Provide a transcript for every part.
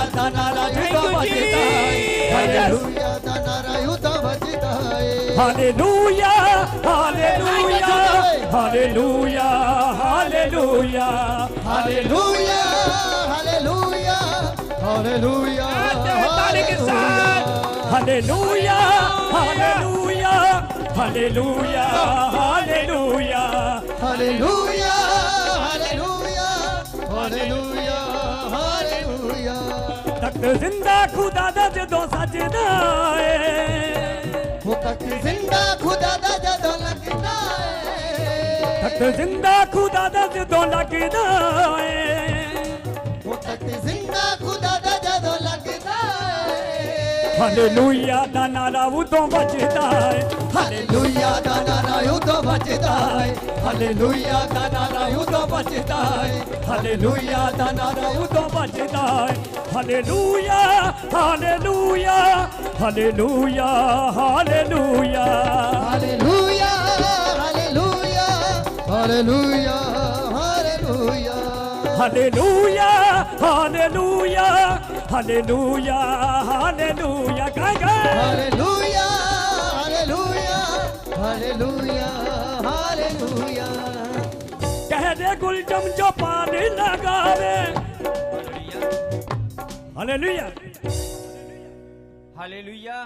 दा नारा युद्ध बजता है, हालेलुया दा नारा युद्ध बजता है, hallelujah hallelujah hallelujah hallelujah hallelujah hallelujah hallelujah hallelujah hallelujah hallelujah hallelujah hallelujah hallelujah hallelujah hallelujah तख्त जिंदा खुदा दा जदों सजदा है, वो तख्त जिंदा खुदा दा जदों लगदा है, तख्त जिंदा खुदा दा जदों लगदा है, वो तख्त जिंदा खुदा दा जदों लगदा है, हालेलुया दा नारा उदों बजदा है, हालेलुया दा नारा उदों बजदा है, हालेलुया दा नारा उदों बजदा है, हालेलुया दा नारा उदों बजदा है, hallelujah hallelujah hallelujah hallelujah hallelujah hallelujah hallelujah hallelujah hallelujah hallelujah hallelujah hallelujah hallelujah hallelujah hallelujah hallelujah कह दे गुलजम जो पानी लगावे, हालेलुया हालेलुया।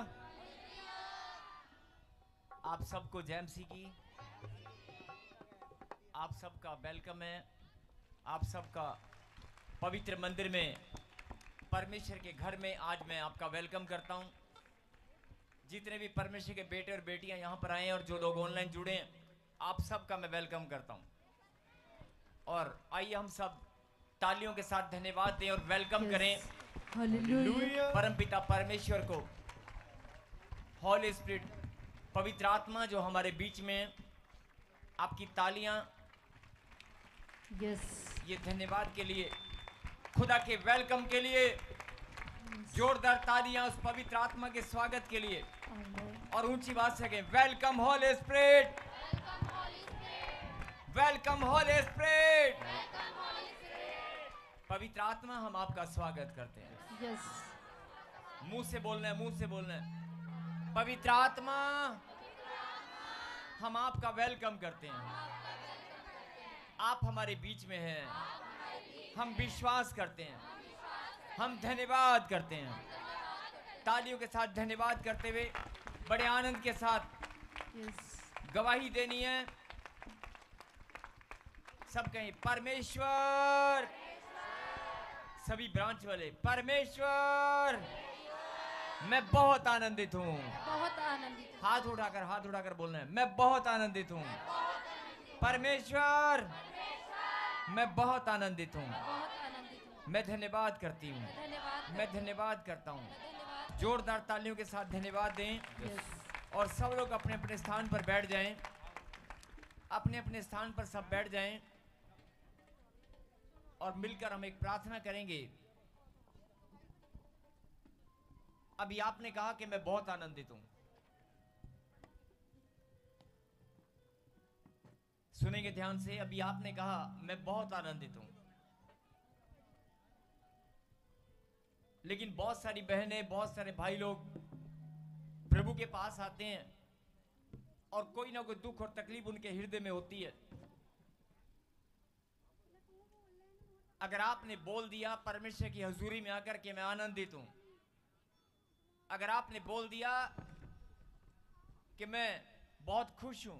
आप सबको जैमसी की आप सबका वेलकम है। आप सबका पवित्र मंदिर में परमेश्वर के घर में आज मैं आपका वेलकम करता हूं। जितने भी परमेश्वर के बेटे और बेटियां यहां पर आए हैं और जो लोग ऑनलाइन जुड़े हैं, आप सबका मैं वेलकम करता हूं। और आइए हम सब तालियों के साथ धन्यवाद दें और वेलकम करें परमपिता परमेश्वर को, होली स्पिरिट, पवित्र आत्मा जो हमारे बीच में है। आपकी तालियां ये धन्यवाद के लिए, खुदा के वेलकम के लिए, जोरदार तालियां उस पवित्र आत्मा के स्वागत के लिए, और ऊंची बात से कहें welcome Holi spirit, welcome Holi spirit. पवित्र आत्मा हम आपका स्वागत करते हैं। मुंह से बोलना है, मुंह से बोलना है। पवित्र आत्मा हम आपका वेलकम करते हैं। आप हमारे बीच में हैं, हम विश्वास करते हैं, हम धन्यवाद करते हैं। तालियों के साथ धन्यवाद करते हुए बड़े आनंद के साथ गवाही देनी है। सब कहें परमेश्वर, सभी ब्रांच वाले परमेश्वर, मैं बहुत आनंदित हूँ। बहुत आनंदित। हाथ उठाकर बोलना है, मैं बहुत आनंदित हूँ। परमेश्वर, मैं बहुत आनंदित हूँ। मैं धन्यवाद करती हूँ, मैं धन्यवाद करता हूँ। जोरदार तालियों के साथ धन्यवाद दें। और सब लोग अपने अपने स्थान पर बैठ जाएं, अपने अपने स्थान पर सब बैठ जाएं और मिलकर हम एक प्रार्थना करेंगे। अभी आपने कहा कि मैं बहुत आनंदित हूं। सुनेंगे ध्यान से। अभी आपने कहा मैं बहुत आनंदित हूं, लेकिन बहुत सारी बहनें, बहुत सारे भाई लोग प्रभु के पास आते हैं और कोई ना कोई दुख और तकलीफ उनके हृदय में होती है। अगर आपने बोल दिया परमेश्वर की हजूरी में आकर के मैं आनंदित हूं, अगर आपने बोल दिया कि मैं बहुत खुश हूं,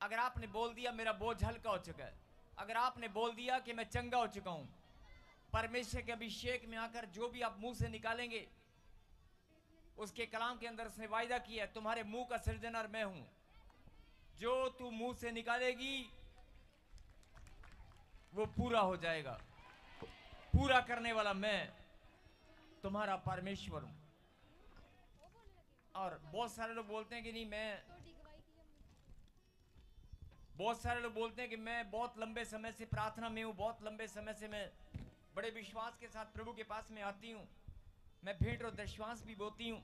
अगर आपने बोल दिया मेरा बोझ हल्का हो चुका है, अगर आपने बोल दिया कि मैं चंगा हो चुका हूं, परमेश्वर के अभिषेक में आकर जो भी आप मुंह से निकालेंगे, उसके कलाम के अंदर उसने वायदा किया, तुम्हारे मुंह का सृजनहार मैं हूं। जो तू मुंह से निकालेगी वो पूरा हो जाएगा। पूरा करने वाला मैं तुम्हारा परमेश्वर हूं। और बहुत सारे लोग बोलते हैं कि नहीं, बहुत सारे लोग बोलते हैं कि मैं बहुत लंबे समय से प्रार्थना में हूं, बहुत लंबे समय से मैं बड़े विश्वास के साथ प्रभु के पास में आती हूं, मैं भेंट और दशवांश भी बोती हूं।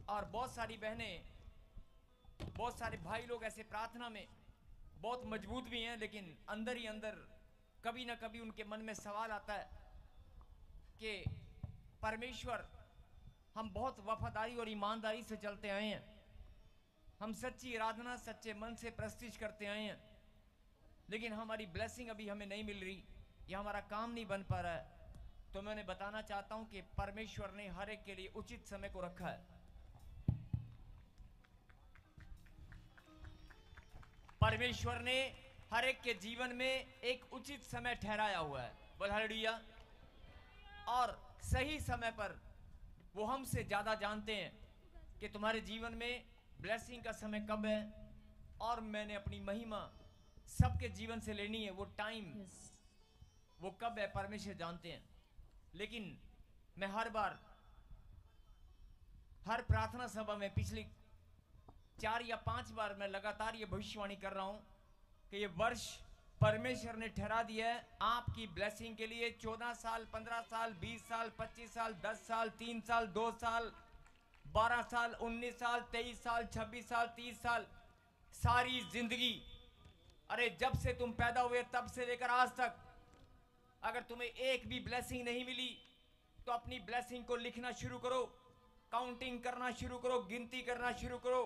और बहुत सारी बहनें, बहुत सारे भाई लोग ऐसे प्रार्थना में बहुत मजबूत भी हैं, लेकिन अंदर ही अंदर कभी ना कभी उनके मन में सवाल आता है, कि परमेश्वर, हम बहुत वफादारी और ईमानदारी से चलते आए हैं, हम सच्ची आराधना सच्चे मन से प्रस्तिश करते आए हैं, लेकिन हमारी ब्लेसिंग अभी हमें नहीं मिल रही या हमारा काम नहीं बन पा रहा है। तो मैं उन्हें बताना चाहता हूं कि परमेश्वर ने हर एक के लिए उचित समय को रखा है। परमेश्वर ने हर एक के जीवन में एक उचित समय ठहराया हुआ है। बोल हालेलुया। और सही समय पर वो हमसे ज्यादा जानते हैं कि तुम्हारे जीवन में ब्लेसिंग का समय कब है, और मैंने अपनी महिमा सबके जीवन से लेनी है। वो टाइम वो कब है परमेश्वर जानते हैं। लेकिन मैं हर बार हर प्रार्थना सभा में पिछली 4 या 5 बार मैं लगातार ये भविष्यवाणी कर रहा हूं कि ये वर्ष परमेश्वर ने ठहरा दिया है आपकी ब्लेसिंग के लिए। 14 साल, 15 साल, 20 साल, 25 साल, 10 साल, 3 साल, 2 साल, 12 साल, 19 साल, 23 साल, 26 साल, 30 साल, सारी जिंदगी। अरे जब से तुम पैदा हुए तब से लेकर आज तक अगर तुम्हें एक भी ब्लेसिंग नहीं मिली तो अपनी ब्लेसिंग को लिखना शुरू करो, काउंटिंग करना शुरू करो, गिनती करना शुरू करो।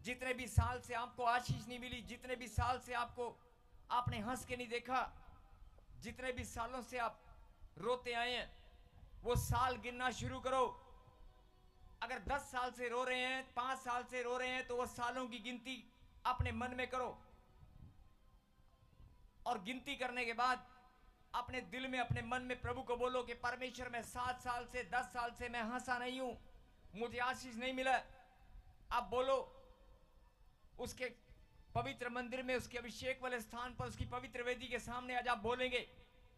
जितने भी साल से आपको आशीष नहीं मिली, जितने भी साल से आपने हंस के नहीं देखा, जितने भी सालों से आप रोते आए हैं, वो साल गिनना शुरू करो। अगर 10 साल से रो रहे हैं, 5 साल से रो रहे हैं, तो वो सालों की गिनती अपने मन में करो। और गिनती करने के बाद अपने दिल में, अपने मन में प्रभु को बोलो कि परमेश्वर, मैं 7 साल से, 10 साल से मैं हंसा नहीं हूं, मुझे आशीष नहीं मिला। आप बोलो उसके पवित्र मंदिर में, उसके अभिषेक वाले स्थान पर, उसकी पवित्र वेदी के सामने आज आप बोलेंगे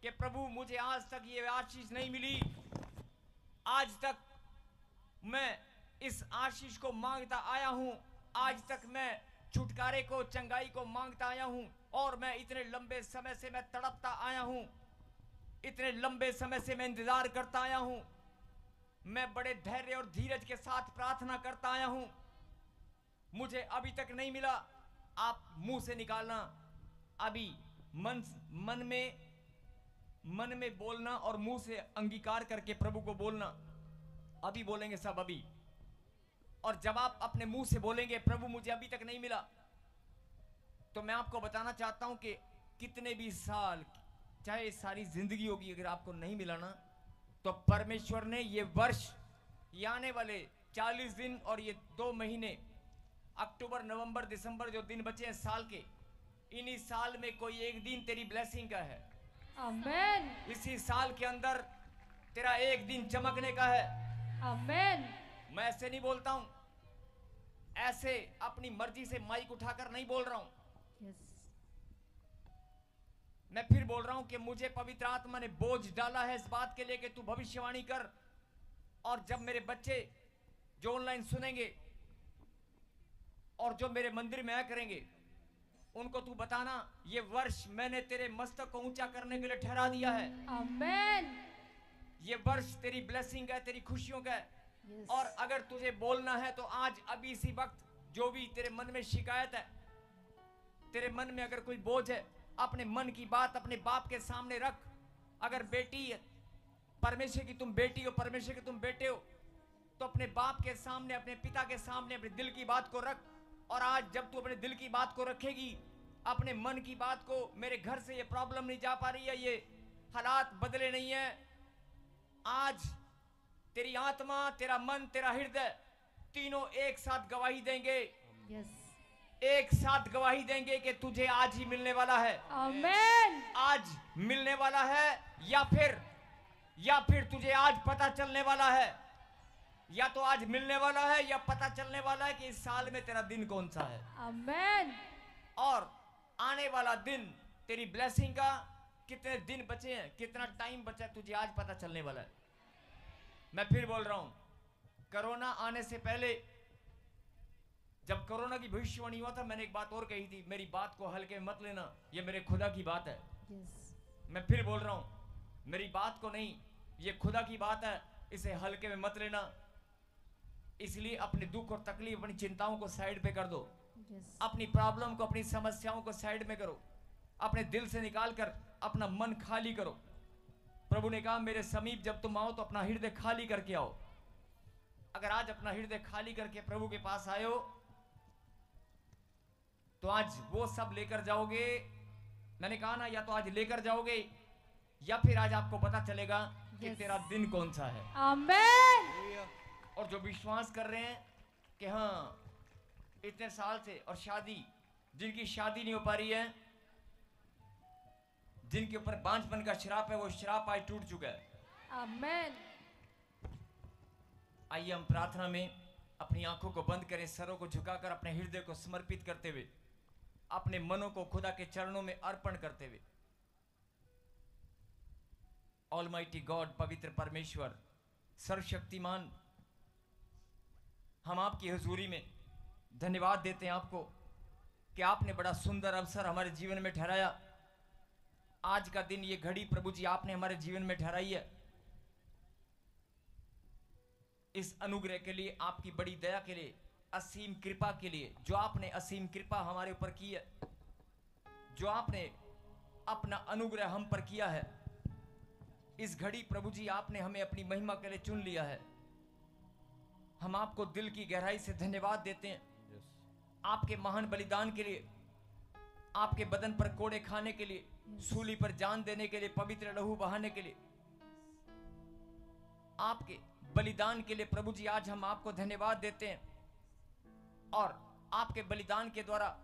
कि प्रभु मुझे आज तक ये आशीष नहीं मिली, आज तक मैं इस आशीष को मांगता आया हूं, आज तक मैं छुटकारे को, चंगाई को मांगता आया हूं, और मैं इतने लंबे समय से मैं तड़पता आया हूं, इतने लंबे समय से मैं इंतजार करता आया हूं, मैं बड़े धैर्य और धीरज के साथ प्रार्थना करता आया हूं, मुझे अभी तक नहीं मिला। आप मुंह से निकालना अभी, मन में बोलना और मुंह से अंगीकार करके प्रभु को बोलना। अभी बोलेंगे सब अभी। और जब आप अपने मुंह से बोलेंगे प्रभु मुझे अभी तक नहीं मिला, तो मैं आपको बताना चाहता हूं कि कितने भी साल, चाहे सारी जिंदगी होगी, अगर आपको नहीं मिला ना, तो परमेश्वर ने ये वर्ष, ये आने वाले 40 दिन और ये 2 महीने, अक्टूबर, नवंबर, दिसंबर, जो दिन बचे हैं साल के, इन्हीं साल में कोई एक दिन तेरी ब्लेसिंग का है। आमेन। इसी साल के अंदर तेरा एक दिन चमकने का है। आमेन। मैं ऐसे नहीं बोलता हूं, ऐसे अपनी मर्जी से माइक उठाकर नहीं बोल रहा हूं। यस। मैं फिर बोल रहा हूं कि मुझे पवित्र आत्मा ने बोझ डाला है इस बात के लिए कि तू भविष्यवाणी कर, और जब मेरे बच्चे जो ऑनलाइन सुनेंगे और जो मेरे मंदिर में आया करेंगे, उनको तू बताना ये वर्ष मैंने तेरे मस्तक को ऊंचा करने के लिए ठहरा दिया है। आमेन। ये वर्ष तेरी ब्लेसिंग का है, तेरी खुशियों का है। Yes. और अगर तुझे बोलना है तो आज अभी इसी वक्त जो भी तेरे मन में शिकायत है, तेरे मन में अगर कोई बोझ है, अपने मन की बात अपने बाप के सामने रख। अगर बेटी है, परमेश्वर की तुम बेटी हो, परमेश्वर के तुम बेटे हो, तो अपने बाप के सामने, अपने पिता के सामने अपने दिल की बात को रख। और आज जब तू अपने दिल की बात को रखेगी, अपने मन की बात को, मेरे घर से ये प्रॉब्लम नहीं जा पा रही है, ये हालात बदले नहीं है, आज तेरी आत्मा, तेरा मन, तेरा हृदय, तीनों एक साथ गवाही देंगे। यस। एक साथ गवाही देंगे कि तुझे आज ही मिलने वाला है। आमेन। आज मिलने वाला है, या फिर तुझे आज पता चलने वाला है, या तो आज मिलने वाला है या पता चलने वाला है कि इस साल में तेरा दिन कौन सा है। आमेन। और आने वाला दिन तेरी ब्लेसिंग का, कितने दिन बचे हैं, कितना टाइम बचा है, तुझे आज पता चलने वाला है। मैं फिर बोल रहा हूं, कोरोना आने से पहले जब कोरोना की भविष्यवाणी हुआ था, मैंने एक बात और कही थी, मेरी बात को हल्के में मत लेना, ये मेरे खुदा की बात है। यस। मैं फिर बोल रहा हूं, मेरी बात को नहीं, ये खुदा की बात है, इसे हल्के में मत लेना। इसलिए अपने दुख और तकलीफ, अपनी चिंताओं को साइड पे कर दो। यस। अपनी प्रॉब्लम को, अपनी समस्याओं को साइड में करो, अपने दिल से निकाल कर अपना मन खाली करो। प्रभु ने कहा मेरे समीप जब तुम आओ तो अपना हृदय खाली करके आओ। अगर आज अपना हृदय खाली करके प्रभु के पास आए हो तो आज वो सब लेकर जाओगे। मैंने कहा ना, या तो आज लेकर जाओगे या फिर आज आपको पता चलेगा कि Yes. तेरा दिन कौन सा है। Amen. और जो विश्वास कर रहे हैं कि हाँ इतने साल से और शादी, जिनकी शादी नहीं हो पा रही है, जिनके ऊपर बांझपन का श्राप है, वो श्राप आज टूट चुका है। Amen. आइए हम प्रार्थना में अपनी आंखों को बंद करें, सरों को झुकाकर अपने हृदय को समर्पित करते हुए, अपने मनों को खुदा के चरणों में अर्पण करते हुए। ऑलमाइटी गॉड, पवित्र परमेश्वर, सर्वशक्तिमान, हम आपकी हुजूरी में धन्यवाद देते हैं आपको कि आपने बड़ा सुंदर अवसर हमारे जीवन में ठहराया। आज का दिन, ये घड़ी प्रभु जी आपने हमारे जीवन में ठहराई है। इस अनुग्रह के लिए, आपकी बड़ी दया के लिए, असीम कृपा के लिए, जो आपने असीम कृपा हमारे ऊपर की है, जो आपने अपना अनुग्रह हम पर किया है। इस घड़ी प्रभु जी आपने हमें अपनी महिमा के लिए चुन लिया है। हम आपको दिल की गहराई से धन्यवाद देते हैं आपके महान बलिदान के लिए, आपके बदन पर कोड़े खाने के लिए, सूली पर जान देने के लिए, पवित्र लहू बहाने के लिए, आपके बलिदान के लिए प्रभु जी आज हम आपको धन्यवाद देते हैं। और आपके बलिदान के द्वारा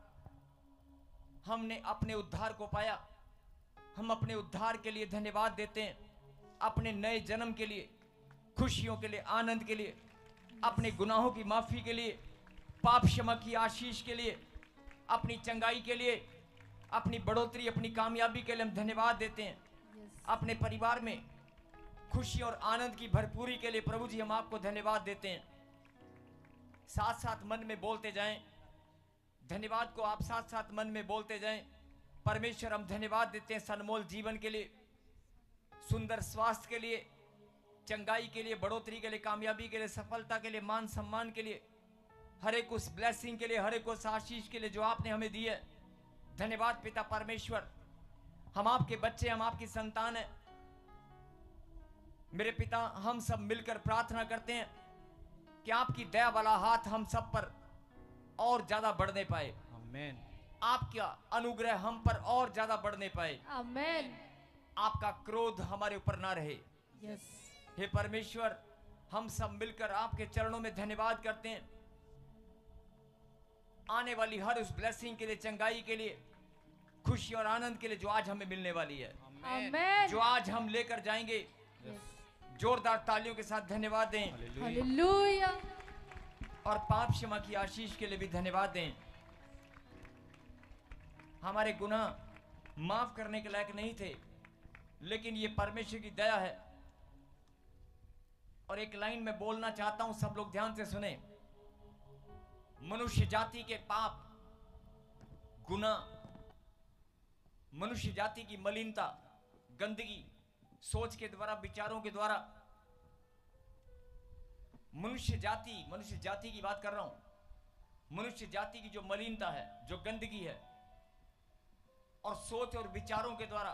हमने अपने उद्धार को पाया। हम अपने उद्धार के लिए धन्यवाद देते हैं, अपने नए जन्म के लिए, खुशियों के लिए, आनंद के लिए, अपने गुनाहों की माफी के लिए, पाप क्षमा की आशीष के लिए, अपनी चंगाई के लिए, अपनी बढ़ोतरी, अपनी कामयाबी के लिए हम धन्यवाद देते हैं। Yes. अपने परिवार में खुशी और आनंद की भरपूरी के लिए प्रभु जी हम आपको धन्यवाद देते हैं। साथ साथ मन में बोलते जाएं, धन्यवाद को आप साथ साथ मन में बोलते जाएं। परमेश्वर हम धन्यवाद देते हैं सनमोल जीवन के लिए, सुंदर स्वास्थ्य के लिए, चंगाई के लिए, बढ़ोतरी के लिए, कामयाबी के लिए, सफलता के लिए, मान सम्मान के लिए, हर एक उस ब्लेसिंग के लिए, हर एक उस आशीष के लिए जो आपने हमें दी है। धन्यवाद पिता परमेश्वर। हम आपके बच्चे, हम आपकी संतान हैं। मेरे पिता, हम सब मिलकर प्रार्थना करते हैं कि आपकी दया वाला हाथ हम सब पर और ज्यादा बढ़ने पाए। आमीन। आपका अनुग्रह हम पर और ज्यादा बढ़ने पाए। Amen. आपका क्रोध हमारे ऊपर ना रहे। Yes. हे परमेश्वर, हम सब मिलकर आपके चरणों में धन्यवाद करते हैं आने वाली हर उस ब्लेसिंग के लिए, चंगाई के लिए, खुशी और आनंद के लिए जो आज हमें मिलने वाली है, Amen. जो आज हम लेकर जाएंगे। Yes. जोरदार तालियों के साथ धन्यवाद दें Hallelujah. और पाप क्षमा की आशीष के लिए भी धन्यवाद दें। हमारे गुनाह माफ करने के लायक नहीं थे, लेकिन ये परमेश्वर की दया है। और एक लाइन में बोलना चाहता हूं, सब लोग ध्यान से सुने। मनुष्य जाति के पाप, गुनाह, मनुष्य जाति की मलिनता, गंदगी, सोच के द्वारा, विचारों के द्वारा, मनुष्य जाति की बात कर रहा हूं। मनुष्य जाति की जो मलिनता है, जो गंदगी है, और सोच और विचारों के द्वारा,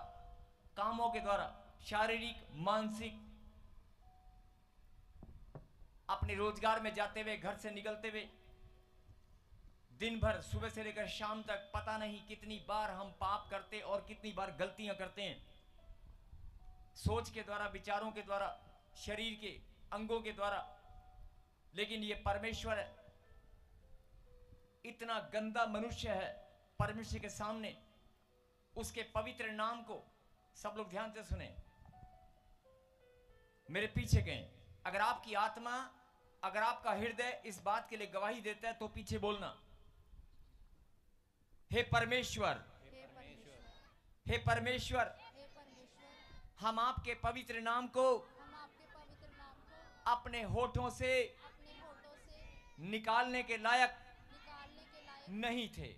कामों के द्वारा, शारीरिक, मानसिक, अपने रोजगार में जाते हुए, घर से निकलते हुए, दिन भर सुबह से लेकर शाम तक पता नहीं कितनी बार हम पाप करते और कितनी बार गलतियां करते हैं। सोच के द्वारा, विचारों के द्वारा, शरीर के अंगों के द्वारा। लेकिन ये परमेश्वर है, इतना गंदा मनुष्य है परमेश्वर के सामने, उसके पवित्र नाम को सब लोग ध्यान से सुने, मेरे पीछे गए। अगर आपकी आत्मा, अगर आपका हृदय इस बात के लिए गवाही देता है तो पीछे बोलना, हे परमेश्वर, हे परमेश्वर, हम आपके पवित्र नाम को अपने होठों से निकालने के लायक नहीं थे।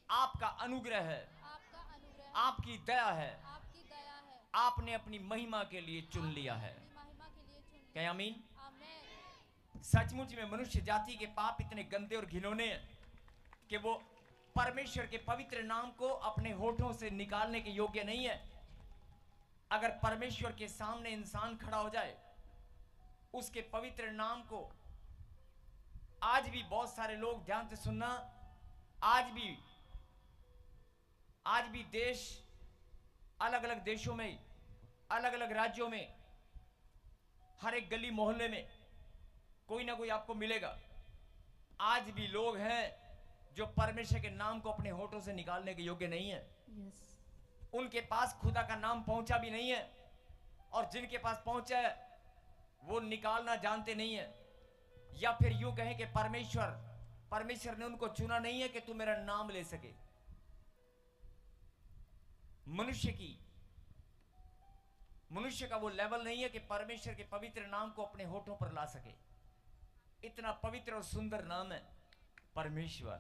आपका अनुग्रह है, आपकी दया है, आपने अपनी महिमा के लिए चुन लिया है। क्या आमीन? सचमुच में मनुष्य जाति के पाप इतने गंदे और घिनौने हैं कि वो परमेश्वर के पवित्र नाम को अपने होठों से निकालने के योग्य नहीं है। अगर परमेश्वर के सामने इंसान खड़ा हो जाए, उसके पवित्र नाम को आज भी बहुत सारे लोग, ध्यान से सुनना, आज भी देश, अलग अलग देशों में, अलग अलग राज्यों में, हर एक गली मोहल्ले में कोई ना कोई आपको मिलेगा। आज भी लोग हैं जो परमेश्वर के नाम को अपने होठों से निकालने के योग्य नहीं है। उनके पास खुदा का नाम पहुंचा भी नहीं है, और जिनके पास पहुंचा है वो निकालना जानते नहीं है। या फिर यूं कहें कि परमेश्वर ने उनको चुना नहीं है कि तू मेरा नाम ले सके। मनुष्य का वो लेवल नहीं है कि परमेश्वर के पवित्र नाम को अपने होठों पर ला सके। इतना पवित्र और सुंदर नाम है परमेश्वर।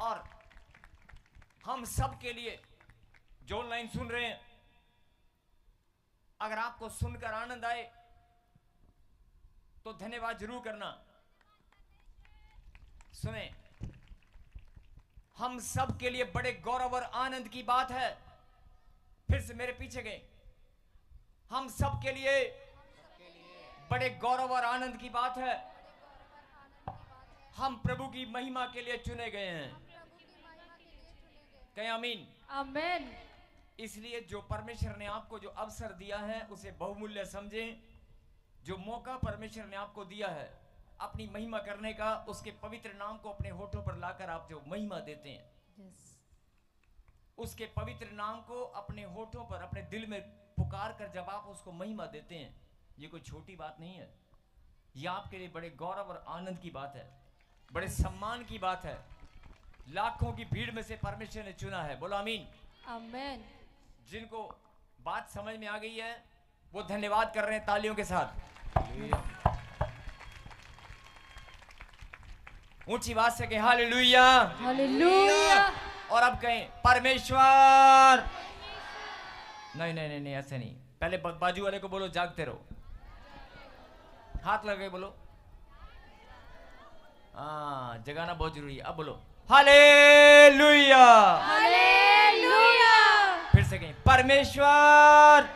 और हम सब के लिए जो ऑनलाइन सुन रहे हैं, अगर आपको सुनकर आनंद आए तो धन्यवाद जरूर करना। सुने, हम सब के लिए बड़े गौरव और आनंद की बात है। फिर से मेरे पीछे गए, हम सब के लिए बड़े गौरव और आनंद की बात है। हम प्रभु की महिमा के लिए चुने गए हैं। कहें आमीन। आमीन। इसलिए जो परमेश्वर ने आपको जो अवसर दिया है उसे बहुमूल्य समझें। जो मौका परमेश्वर ने आपको दिया है अपनी महिमा करने का, उसके पवित्र नाम को अपने होठों पर लाकर आप जो महिमा देते हैं, उसके पवित्र नाम को अपने होठों पर, अपने दिल में पुकार कर जब आप उसको महिमा देते हैं, ये कोई छोटी बात नहीं है। ये आपके लिए बड़े गौरव और आनंद की बात है, बड़े सम्मान की बात है। लाखों की भीड़ में से परमेश्वर ने चुना है। बोलो आमीन। आमीन। जिनको बात समझ में आ गई है वो धन्यवाद कर रहे हैं तालियों के साथ। ऊंची बात से कहें हालेलुया। हालेलुया। और अब कहें परमेश्वर। नहीं नहीं नहीं, ऐसे नहीं। पहले बाजू वाले को बोलो जागते रहो, हाथ लगे बोलो। हाँ, जगाना बहुत जरूरी है। अब बोलो हालेलुया। हालेलुया। फिर से कहें परमेश्वर,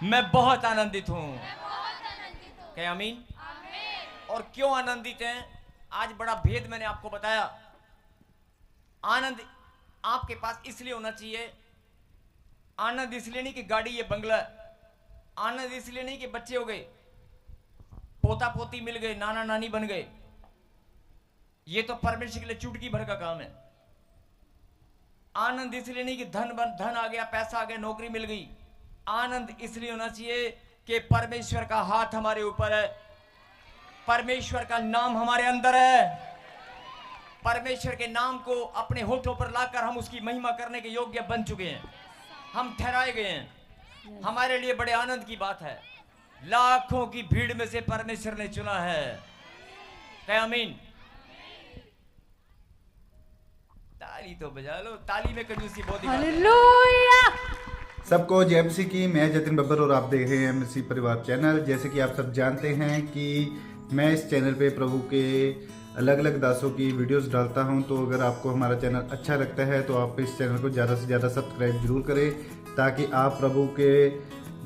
मैं बहुत आनंदित हूं। कहें आमीन। और क्यों आनंदित हैं? आज बड़ा भेद मैंने आपको बताया। आनंद आपके पास इसलिए होना चाहिए, आनंद इसलिए नहीं कि गाड़ी ये बंगला, आनंद इसलिए नहीं कि बच्चे हो गए, पोता पोती मिल गए, नाना नानी बन गए। ये तो परमेश्वर के लिए चुटकी भर का काम है। आनंद इसलिए नहीं कि धन आ गया, पैसा आ गया, नौकरी मिल गई। आनंद इसलिए होना चाहिए कि परमेश्वर का हाथ हमारे ऊपर है, परमेश्वर का नाम हमारे अंदर है। परमेश्वर के नाम को अपने होठों पर लाकर हम उसकी महिमा करने के योग्य बन चुके हैं, हम ठहराए गए हैं। हमारे लिए बड़े आनंद की बात है। लाखों की भीड़ में से परमेश्वर ने चुना है। कहे आमीन। ताली तो बजा लो, ताली में कंजूसी बहुत। हालेलुया। सबको जय मसीह की। मैं जतिन बब्बर और आप देख रहे हैं मसीह परिवार चैनल। जैसे कि आप सब जानते हैं कि मैं इस चैनल पे प्रभु के अलग अलग दासों की वीडियोस डालता हूं, तो अगर आपको हमारा चैनल अच्छा लगता है तो आप इस चैनल को ज़्यादा से ज़्यादा सब्सक्राइब जरूर करें, ताकि आप प्रभु के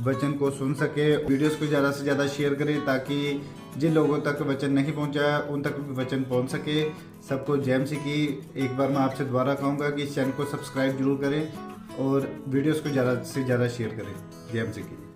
वचन को सुन सके। वीडियोस को ज़्यादा से ज़्यादा शेयर करें ताकि जिन लोगों तक वचन नहीं पहुंचा उन तक भी वचन पहुंच सके। सबको जय मसीह की। एक बार मैं आपसे दोबारा कहूँगा कि इस चैनल को सब्सक्राइब जरूर करें और वीडियोस को ज़्यादा से ज़्यादा शेयर करें। जय मसीह की।